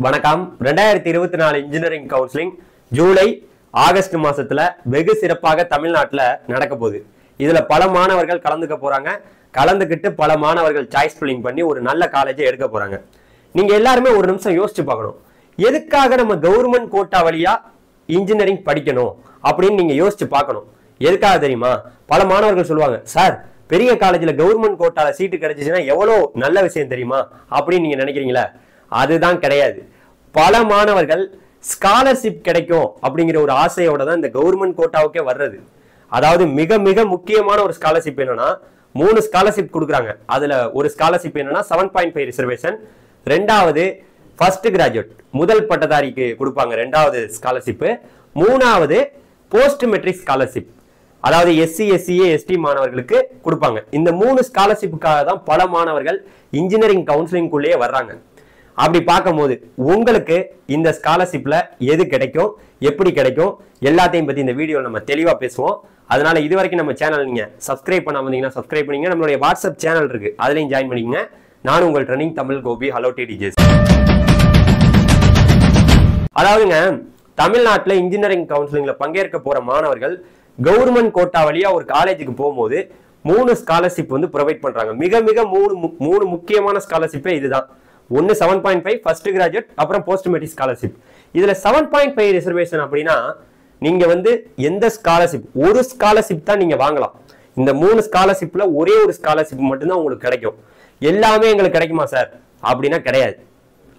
வணக்கம். 2024 engineering counselling July August மாசத்துல வெகு சிறப்பாக தமிழ்நாட்டில் நடக்க போகுது. இதுல பல மாணவர்கள் கலந்துக்க போறாங்க. கலந்துக்கிட்டு பல மாணவர்கள் சாய்ஸ் ஃபில்லிங் பண்ணி ஒரு நல்ல காலேஜை எடுக்க போறாங்க. நீங்க எல்லாருமே ஒரு நிமிஷம் யோசிச்சு பார்க்கணும், எதுக்காக நம்ம கவர்மெண்ட் கோட்டா வழியா இன்ஜினியரிங் படிக்கணும் அப்படின்னு நீங்க யோசிச்சு பார்க்கணும். எதுக்காக தெரியுமா? பல மாணவர்கள் சொல்லுவாங்க, சார் பெரிய காலேஜ்ல கவர்மெண்ட் கோட்டால சீட்டு கிடைச்சிச்சுன்னா எவ்வளோ நல்ல விஷயம் தெரியுமா அப்படின்னு நீங்க நினைக்கிறீங்களா? அதுதான் கிடையாது. பல மாணவர்கள் ஸ்காலர்ஷிப் கிடைக்கும் அப்படிங்கிற ஒரு ஆசையோட தான் இந்த கவர்மெண்ட் கோட்டாவுக்கே வர்றது. அதாவது மிக மிக முக்கியமான ஒரு ஸ்காலர்ஷிப் என்னன்னா, 3 ஸ்காலர்ஷிப் கொடுக்குறாங்க. அதுல ஒரு ஸ்காலர்ஷிப் என்னன்னா 7.5 ரிசர்வேஷன், ரெண்டாவது ஃபர்ஸ்ட் கிராஜுவேட் முதல் பட்டதாரிக்கு கொடுப்பாங்க 2வது ஸ்காலர்ஷிப், 3வது போஸ்ட் மெட்ரிக் ஸ்காலர்ஷிப் அதாவது எஸ்சி எஸ்சிஏ எஸ்டி மாணவர்களுக்கு கொடுப்பாங்க. இந்த 3 ஸ்காலர்ஷிப்புக்காக தான் பல மாணவர்கள் இன்ஜினியரிங் கவுன்சிலிங்குள்ளேயே வர்றாங்க. அப்படி பார்க்கும்போது உங்களுக்கு இந்த ஸ்காலர்ஷிப்ல எது கிடைக்கும், எப்படி கிடைக்கும், எல்லாத்தையும் பத்தி இந்த வீடியோ நம்ம தெளிவா பேசுவோம். அதனால இது வரைக்கும் நம்ம சேனல் நீங்க சப்ஸ்கிரைப் பண்ணாம இருந்தீங்கன்னா சப்ஸ்கிரைப் பண்ணீங்க. நம்மளுடைய வாட்ஸ்அப் சேனல் இருக்கு, அதுலயும் ஜாயின் பண்ணிக்கங்க. நான் உங்கள் ட்ரெனிங் தமிழ் கோபி. ஹலோ டிடிஜேஸ். அதாவதுங்க, தமிழ்நாட்டில் இன்ஜினியரிங் கவுன்சிலிங்ல பங்கேற்க போற மாணவர்கள் கவர்மெண்ட் கோட்டா வழியா ஒரு காலேஜுக்கு போகும்போது 3 ஸ்காலர்ஷிப் வந்து ப்ரொவைட் பண்றாங்க. மிக மிக மூணு முக்கியமான ஸ்காலர்ஷிப்பே இதுதான். ஒன்னு 7.5 ஃபர்ஸ்ட் கிராஜுவேட், அப்புறம் போஸ்ட் மெட்ரிக் ஸ்காலர்ஷிப். இதுல 7.5 ரிசர்வேஷன் அப்படின்னா நீங்க வந்து எந்த ஸ்காலர்ஷிப், ஒரு ஸ்காலர்ஷிப் தான் நீங்க வாங்கலாம். இந்த 3 ஸ்காலர்ஷிப்ல ஒரே ஒரு ஸ்காலர்ஷிப் மட்டும்தான் உங்களுக்கு கிடைக்கும். எல்லாமே எங்களுக்கு கிடைக்குமா சார் அப்படின்னா கிடையாது.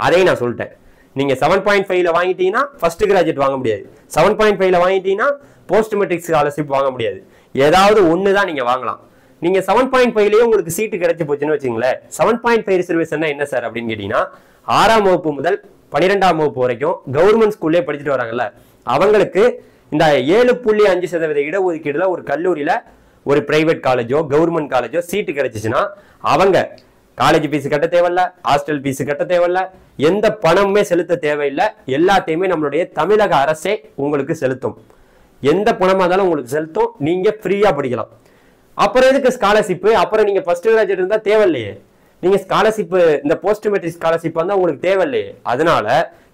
அதையும் நான் சொல்லிட்டேன். நீங்க 7.5ல வாங்கிட்டீங்கன்னா ஃபர்ஸ்ட் கிராஜுவேட் வாங்க முடியாது, 7.5ல வாங்கிட்டீங்கன்னா போஸ்ட் மெட்ரிக் ஸ்காலர்ஷிப் வாங்க முடியாது. ஏதாவது ஒன்று தான் நீங்க வாங்கலாம். நீங்க 7.5லயே உங்களுக்கு சீட்டு கிடைச்சி போச்சுன்னு வச்சுங்களேன். 7.5 ரிசர்வேஷன் என்ன சார் அப்படின்னு கேட்டீங்கன்னா, 6ஆம் வகுப்பு முதல் 12ஆம் வகுப்பு வரைக்கும் கவர்மெண்ட் ஸ்கூல்லே படிச்சுட்டு வராங்கல்ல, அவங்களுக்கு இந்த 7.5% இடஒதுக்கீடுல ஒரு கல்லூரியில ஒரு பிரைவேட் காலேஜோ கவர்மெண்ட் காலேஜோ சீட்டு கிடைச்சிச்சுன்னா அவங்க காலேஜ் ஃபீஸ் கட்ட தேவையில்ல, ஹாஸ்டல் ஃபீஸ் கட்ட தேவையில்ல, எந்த பணமுமே செலுத்த தேவையில்லை. எல்லாத்தையுமே நம்மளுடைய தமிழக அரசே உங்களுக்கு செலுத்தும். எந்த பணமா இருந்தாலும் உங்களுக்கு செலுத்தும், நீங்க ஃப்ரீயா படிக்கலாம். அப்புறம் எதுக்கு ஸ்காலர்ஷிப்? அப்புறம் நீங்க ஃபர்ஸ்ட் கிராஜுவேட் இருந்தா தேவையில்லையே. நீங்க ஸ்காலர்ஷிப், இந்த போஸ்ட் மெட்ரிக் ஸ்காலர்ஷிப் வந்தா உங்களுக்கு தேவையில்லையே. அதனால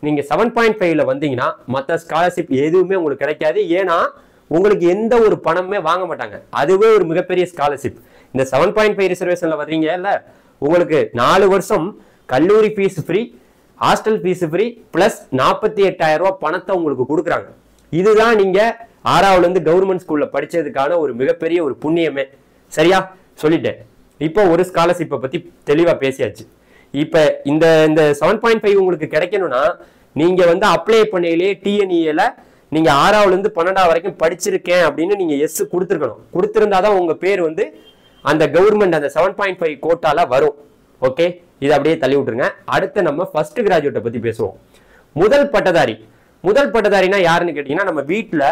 நீங்க 7.5ல வந்தீங்கன்னா மற்ற ஸ்காலர்ஷிப் எதுவுமே உங்களுக்கு கிடைக்காது. ஏன்னா உங்களுக்கு எந்த ஒரு பணமே வாங்க மாட்டாங்க. அதுவே ஒரு மிகப்பெரிய ஸ்காலர்ஷிப். இந்த 7.5 ரிசர்வேஷன்ல வர்றீங்க இல்ல, உங்களுக்கு 4 வருஷம் கல்லூரி fees free, hostel fees free, plus 48,000 ரூபாய் பணத்தை உங்களுக்கு கொடுக்குறாங்க. இதுதான் நீங்க 6ஆவதுல இருந்து கவர்மெண்ட் ஸ்கூல்ல படிச்சதுக்கான ஒரு மிகப்பெரிய ஒரு புண்ணியமே. சரியா சொல்லிட்டேன். இப்போ ஒரு ஸ்காலர்ஷிப்பை பத்தி தெளிவா பேசியாச்சு. இப்ப இந்த 7.5 உங்களுக்கு கிடைக்கணும்னா நீங்க வந்து அப்ளை பண்ணையிலே டிஎன்இல நீங்க 6ஆவதுல இருந்து 12ஆவது வரைக்கும் படிச்சிருக்கேன் அப்படின்னு நீங்க எஸ் கொடுத்துருக்கணும். கொடுத்திருந்தாதான் உங்க பேர் வந்து அந்த கவர்மெண்ட் அந்த 7.5 கோட்டால வரும். ஓகே, இதை அப்படியே தள்ளி விட்டுருங்க. அடுத்து நம்ம ஃபர்ஸ்ட் கிராஜுவேட்டை பத்தி பேசுவோம். முதல் பட்டதாரி. முதல் பட்டதாரினா யாருன்னு கேட்டீங்கன்னா, நம்ம வீட்டுல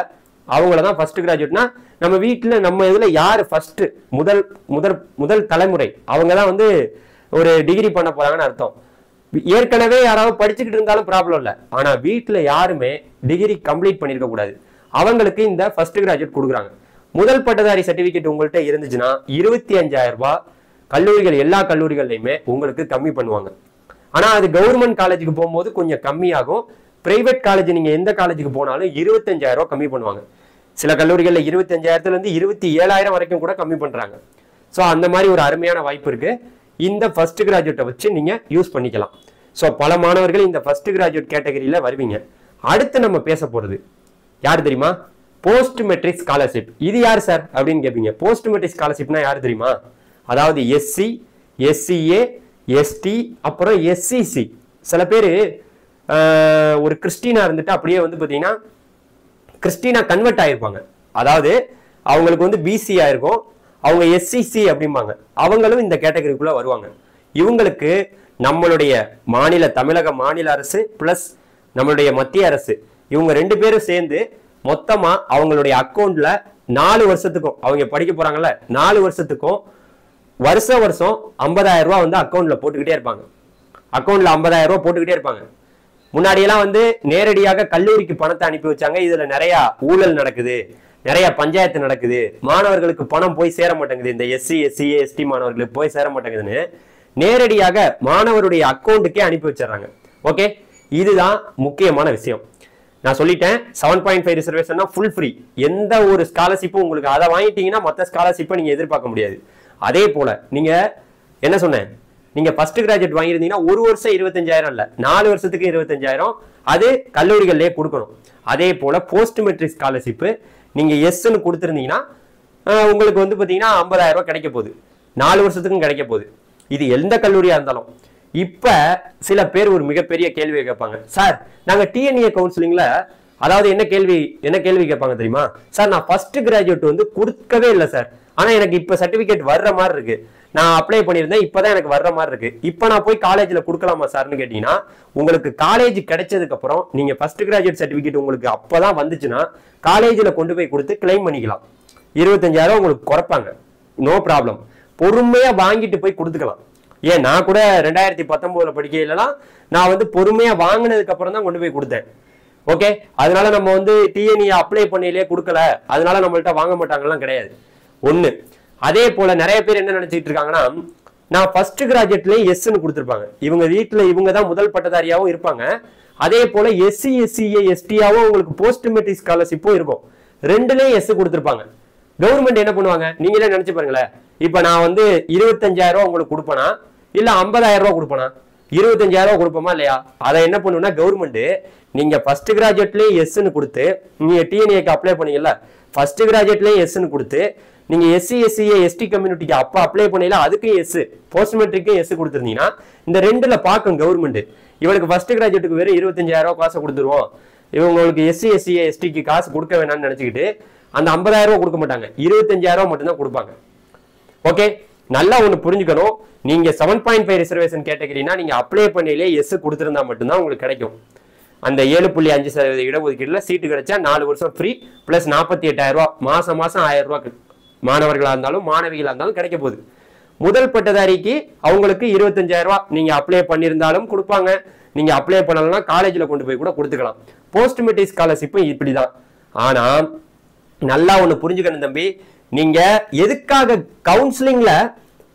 அவங்களதான் ஃபர்ஸ்ட் கிராஜுவேட்னா, நம்ம வீட்டுல நம்ம இதுல யாரு ஃபர்ஸ்ட் முதல் தலைமுறை அவங்கதான் வந்து ஒரு டிகிரி பண்ண போறாங்கன்னு அர்த்தம். ஏற்கனவே யாராவது படிச்சுக்கிட்டு இருந்தாலும் ப்ராப்ளம் இல்லை. ஆனா வீட்டுல யாருமே டிகிரி கம்ப்ளீட் பண்ணிருக்க கூடாது. அவங்களுக்கு இந்த ஃபர்ஸ்ட் கிராஜுவேட் கொடுக்குறாங்க. முதல் பட்டதாரி சர்டிபிகேட் உங்கள்கிட்ட இருந்துச்சுன்னா 25,000 ரூபாய் கல்லூரிகள், எல்லா கல்லூரிகள்லையுமே உங்களுக்கு கம்மி பண்ணுவாங்க. ஆனா அது கவர்மெண்ட் காலேஜுக்கு போகும்போது கொஞ்சம் கம்மியாகும். பிரைவேட் காலேஜ் நீங்க எந்த காலேஜுக்கு போனாலும் 25,000 ரூபாய் கம்மி பண்ணுவாங்க. சில கல்லூரிகள்ல 25,000ல இருந்து 27,000 வரைக்கும் கூட கம்மி பண்றாங்க. ஸோ அந்த மாதிரி ஒரு அருமையான வாய்ப்பு இருக்கு. இந்த ஃபர்ஸ்ட் கிராஜுவேட்டை வச்சு நீங்க யூஸ் பண்ணிக்கலாம். ஸோ பல மாணவர்கள் இந்த ஃபர்ஸ்ட் கிராஜுவேட் கேட்டகரியில வருவீங்க. அடுத்து நம்ம பேச போறது யார் தெரியுமா? Post matric scholarship. இது யார் சார் அப்படின்னு கேட்பீங்க. போஸ்ட் மெட்ரிக் ஸ்காலர்ஷிப்னா யார் தெரியுமா? அதாவது எஸ்சி, எஸ்சிஏ, எஸ்டி, அப்புறம் எஸ்சிசி. சில பேர் ஒரு கிறிஸ்டினா இருந்துட்டு அப்படியே வந்து பாத்தீங்கன்னா கிறிஸ்டினா கன்வெர்ட் ஆயிருப்பாங்க. அதாவது அவங்களுக்கு வந்து பிசி ஆயிருக்கும், அவங்க எஸ்சிசி அப்படிம்பாங்க. அவங்களும் இந்த கேட்டகரிக்குள்ள வருவாங்க. இவங்களுக்கு நம்மளுடைய தமிழக மாநில அரசு பிளஸ் நம்மளுடைய மத்திய அரசு, இவங்க 2 பேரும் சேர்ந்து மொத்தமா அவங்களுடைய அக்கௌண்ட்ல 4 வருஷத்துக்கும், அவங்க படிக்க போறாங்கல்ல 4 வருஷத்துக்கும் வருஷம் 50,000 ரூபாய் வந்து அக்கௌண்ட்ல போட்டுக்கிட்டே இருப்பாங்க. அக்கௌண்ட்ல 50,000 ரூபாய் போட்டுக்கிட்டே இருப்பாங்க. முன்னாடியெல்லாம் வந்து நேரடியாக கல்லூரிக்கு பணத்தை அனுப்பி வச்சாங்க. இதுல நிறைய ஊழல் நடக்குது, நிறைய பஞ்சாயத்து நடக்குது, மாணவர்களுக்கு பணம் போய் சேர மாட்டேங்குது, இந்த எஸ்சி எஸ்சிஏ எஸ்டி மாணவர்களுக்கு போய் சேர மாட்டேங்குதுன்னு நேரடியாக மாணவருடைய அக்கௌண்ட்டுக்கே அனுப்பி வச்சிடறாங்க. ஓகே, இதுதான் முக்கியமான விஷயம். நான் சொல்லிட்டேன் 7.5 ரிசர்வேஷன்னா ஃபுல் ஃப்ரீ. எந்த ஒரு ஸ்காலர்ஷிப்பும் உங்களுக்கு அதை வாங்கிட்டீங்கன்னா மற்ற ஸ்காலர்ஷிப்பை நீங்க எதிர்பார்க்க முடியாது. அதே போல நீங்க என்ன சொன்னேன், நீங்க ஃபர்ஸ்ட் கிராஜுவேட் வாங்கியிருந்தீங்கன்னா ஒரு வருஷம் 25,000 இல்ல 4 வருஷத்துக்கு 25,000 அது கல்லூரிகள்லயே கொடுக்கணும். அதே போல போஸ்ட் மெட்ரிக் ஸ்காலர்ஷிப் நீங்க எஸ்ன்னு கொடுத்துருந்தீங்கன்னா உங்களுக்கு வந்து பாத்தீங்கன்னா 50,000 ரூபாய் கிடைக்க போகுது, 4 வருஷத்துக்கும் கிடைக்க போகுது. இது எந்த கல்லூரியா இருந்தாலும். இப்ப சில பேர் ஒரு மிகப்பெரிய கேள்வியை கேட்பாங்க, சார் நாங்க டிஎன்ஏ கவுன்சிலிங்ல அதாவது என்ன கேள்வி கேட்பாங்க தெரியுமா, சார் நான் ஃபர்ஸ்ட் கிராஜுவேட் வந்து கொடுக்கவே இல்லை சார், ஆனா எனக்கு இப்ப சர்டிபிகேட் வர்ற மாதிரி இருக்கு, நான் அப்ளை பண்ணியிருந்தேன் இப்பதான் எனக்கு வர்ற மாதிரி இருக்கு, இப்ப நான் போய் காலேஜ்ல கொடுக்கலாமா சார்னு கேட்டீங்கன்னா, உங்களுக்கு காலேஜ் கிடைச்சதுக்கு அப்புறம் நீங்க ஃபர்ஸ்ட் கிராஜுவேட் சர்டிபிகேட் உங்களுக்கு அப்பதான் வந்துச்சுன்னா காலேஜ்ல கொண்டு போய் கொடுத்து கிளைம் பண்ணிக்கலாம். 25,000 உங்களுக்கு குறைப்பாங்க, நோ ப்ராப்ளம். பொறுமையா வாங்கிட்டு போய் கொடுத்துக்கலாம். ஏன் நான் கூட 2019 படிக்கையிலலாம் நான் வந்து பொறுமையா வாங்கினதுக்கு அப்புறம் தான் கொண்டு போய் கொடுத்தேன். ஓகே, அதனால நம்ம வந்து டிஎன்ஏ அப்ளை பண்ணிலே கொடுக்கல அதனால நம்மள்ட்ட வாங்க மாட்டாங்கலாம் கிடையாது. ஒண்ணு. அதே போல நிறைய பேர் என்ன நினைச்சிட்டு இருக்காங்கன்னா, நான் ஃபர்ஸ்ட் கிராஜுவேட்லயே எஸ்ன்னு கொடுத்துருப்பாங்க. இவங்க வீட்டுல இவங்க தான் முதல் பட்டதாரியாவும் இருப்பாங்க. அதே போல எஸ்சி எஸ்சிஏ எஸ்டியாவும் உங்களுக்கு போஸ்ட் மெட்ரிக் ஸ்காலர்ஷிப்பும் இருக்கும். ரெண்டுலயும் எஸ் கொடுத்துருப்பாங்க. கவர்மெண்ட் என்ன பண்ணுவாங்க நீங்களே நினைச்சு பாருங்களேன். இப்ப நான் வந்து 25,000 உங்களுக்கு கொடுப்பேனா இல்ல 50,000 கொடுப்பேனா? 25,000 கொடுப்போமா இல்லையா? அதை என்ன பண்ணுன்னா கவர்மெண்ட் நீங்க ஃபர்ஸ்ட் கிராஜுவேட்லயே எஸ்ன்னு கொடுத்து நீங்க டிஎன்ஏக்கு அப்ளை பண்ணீங்கல்ல, ஃபர்ஸ்ட் கிராஜுவேட்லயே எஸ்ன்னு கொடுத்து நீங்க எஸ்சி எஸ்சிஏ எஸ்டி கம்யூனிட்டிக்கு அப்ப அப்ளை பண்ணீங்களா அதுக்கும் எஸ், போஸ்ட் மெட்ரிக்கும் எஸ் கொடுத்துருந்தீங்கன்னா இந்த ரெண்டுல பார்க்கும் கவர்மெண்ட் இவளுக்கு ஃபர்ஸ்ட் கிராஜுவேட்டுக்கு வெறும் 25,000 காசை கொடுத்துருவோம், இவங்களுக்கு எஸ்சி எஸ்சிஏ எஸ்டிக்கு காசு கொடுக்க வேணாம்னு நினைச்சுக்கிட்டு அந்த 50,000 கொடுக்க மாட்டாங்க, 25,000 மட்டும்தான் கொடுப்பாங்க. ஓகே, நல்லா ஒண்ணு புரிஞ்சுக்கணும். நீங்க 7.5 ரிசர்வேஷன் கேட்டகரினா நீங்க அப்ளை பண்ணையிலே எஸ் கொடுத்திருந்தா மட்டும்தான் உங்களுக்கு கிடைக்கும். அந்த 7.5% இடஒதுக்கீடுல சீட்டு கிடைச்சா 4 வருஷம் ஃப்ரீ பிளஸ் 48,000 ரூபாய் மாசம் 1000 ரூபாய் மாணவர்களா இருந்தாலும் மாணவிகளா இருந்தாலும் கிடைக்க போகுது. முதல் பட்டதாரிக்கு அவங்களுக்கு 25,000 ரூபாய் நீங்க அப்ளை பண்ணியிருந்தாலும் கொடுப்பாங்க, நீங்க அப்ளை பண்ணலன்னா காலேஜ்ல கொண்டு போய் கூட கொடுத்துக்கலாம். போஸ்ட் மெட்ரிக் ஸ்காலர்ஷிப்பும் இப்படிதான். ஆனா நல்லா ஒண்ணு புரிஞ்சுக்கணும் தம்பி, நீங்க எதுக்காக கவுன்சிலிங்ல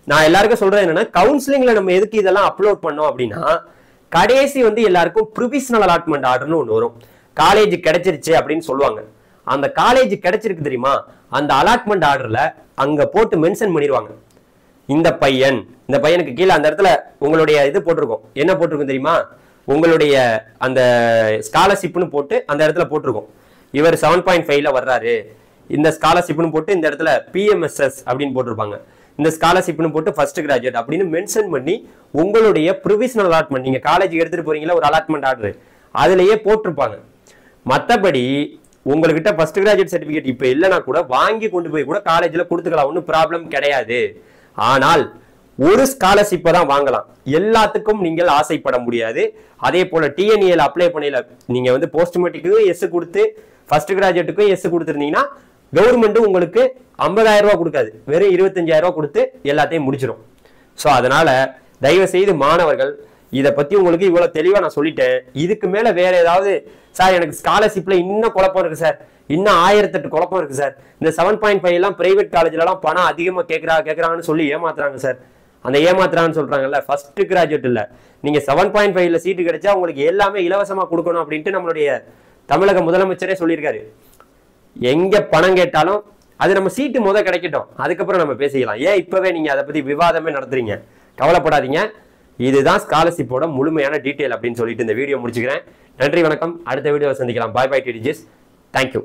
நான் எல்லாருக்கும் சொல்றது என்னன்னா, கவுன்சிலிங்ல நம்ம எதுக்கு இதெல்லாம் அப்லோட் பண்ணோம் அப்படின்னா, கடைசி வந்து எல்லாருக்கும் ப்ரொவிஷனல் அலாட்மெண்ட் ஆர்டர்னு ஒன்று வரும். காலேஜ் கிடைச்சிருச்சு அப்படின்னு சொல்லுவாங்க. அந்த காலேஜ் கிடைச்சிருக்கு தெரியுமா, அந்த அலாட்மெண்ட் ஆர்டர்ல அங்க போட்டு மென்ஷன் பண்ணிடுவாங்க, இந்த பையனுக்கு கீழே அந்த இடத்துல உங்களுடைய இது போட்டிருக்கும். என்ன போட்டிருக்கும் தெரியுமா, உங்களுடைய அந்த ஸ்காலர்ஷிப்னு போட்டு அந்த இடத்துல போட்டிருக்கும், இவர் 7.5ல வர்றாரு, இந்த ஸ்காலர்ஷிப்னு போட்டு இந்த இடத்துல PMSS அப்படின்னு போட்டிருப்பாங்க, இந்த ஸ்காலர்ஷிப்னு போட்டு ஃபர்ஸ்ட் கிராஜுவேட் அப்படின்னு மென்ஷன் பண்ணி உங்களுடைய ப்ரொவிஷனல் அலாட்மெண்ட் நீங்க காலேஜ் எடுத்துட்டு போறீங்களா ஒரு அலாட்மெண்ட் ஆர்டர் அதுலயே போட்டிருப்பாங்க. மற்றபடி உங்ககிட்ட ஃபர்ஸ்ட் கிராஜுவேட் சர்டிபிகேட் இப்ப இல்லைன்னா கூட வாங்கி கொண்டு போய் கூட காலேஜ்ல கொடுத்துக்கலாம், ஒன்றும் ப்ராப்ளம் கிடையாது. ஆனால் ஒரு ஸ்காலர்ஷிப்பை தான் வாங்கலாம், எல்லாத்துக்கும் நீங்கள் ஆசைப்பட முடியாது. அதே போல டிஎன்ஏல அப்ளை பண்ணல நீங்க வந்து போஸ்ட் மெட்ரிக்கு எஸ் கொடுத்து ஃபர்ஸ்ட் கிராஜுவேட்டுக்கும் எஸ் கொடுத்துருந்தீங்கன்னா கவர்மெண்ட் உங்களுக்கு 50,000 ரூபாய் கொடுக்காது, வெறும் 25,000 கொடுத்து எல்லாத்தையும் முடிச்சிடும். ஸோ அதனால தயவு செய்து மாணவர்கள் இதை பத்தி உங்களுக்கு இவ்வளவு தெளிவா நான் சொல்லிட்டேன். இதுக்கு மேல வேற ஏதாவது சார் எனக்கு ஸ்காலர்ஷிப்ல இன்னும் குழப்பம் இருக்கு சார், இன்னும் 1008 குழப்பம் இருக்கு சார், இந்த 7.5 எல்லாம் பிரைவேட் காலேஜ்ல எல்லாம் பணம் அதிகமா கேட்கறாங்கன்னு சொல்லி ஏமாத்துறாங்க சார். அந்த ஏமாத்துறான்னு சொல்றாங்கல்ல, ஃபர்ஸ்ட் கிராஜுவேட் இல்ல, நீங்க 7.5ல சீட்டு கிடைச்சா உங்களுக்கு எல்லாமே இலவசமா கொடுக்கணும் அப்படின்ட்டு நம்மளுடைய தமிழக முதலமைச்சரே சொல்லியிருக்காரு. எங்க பணம் கேட்டாலும் அது நம்ம சீட்டு கிடைக்கட்டும், அதுக்கப்புறம் நம்ம பேசிக்கலாம். ஏன் இப்பவே நீங்க அதை பத்தி விவாதமே நடத்துறீங்க? கவலைப்படாதீங்க, இதுதான் ஸ்காலர்ஷிப்போட முழுமையான டீட்டெயில் அப்படின்னு சொல்லிட்டு இந்த வீடியோ முடிச்சுக்கிறேன். நன்றி, வணக்கம். அடுத்த வீடியோ சந்திக்கலாம். பாய் பாய் டிடிஜிஸ். தேங்க்யூ.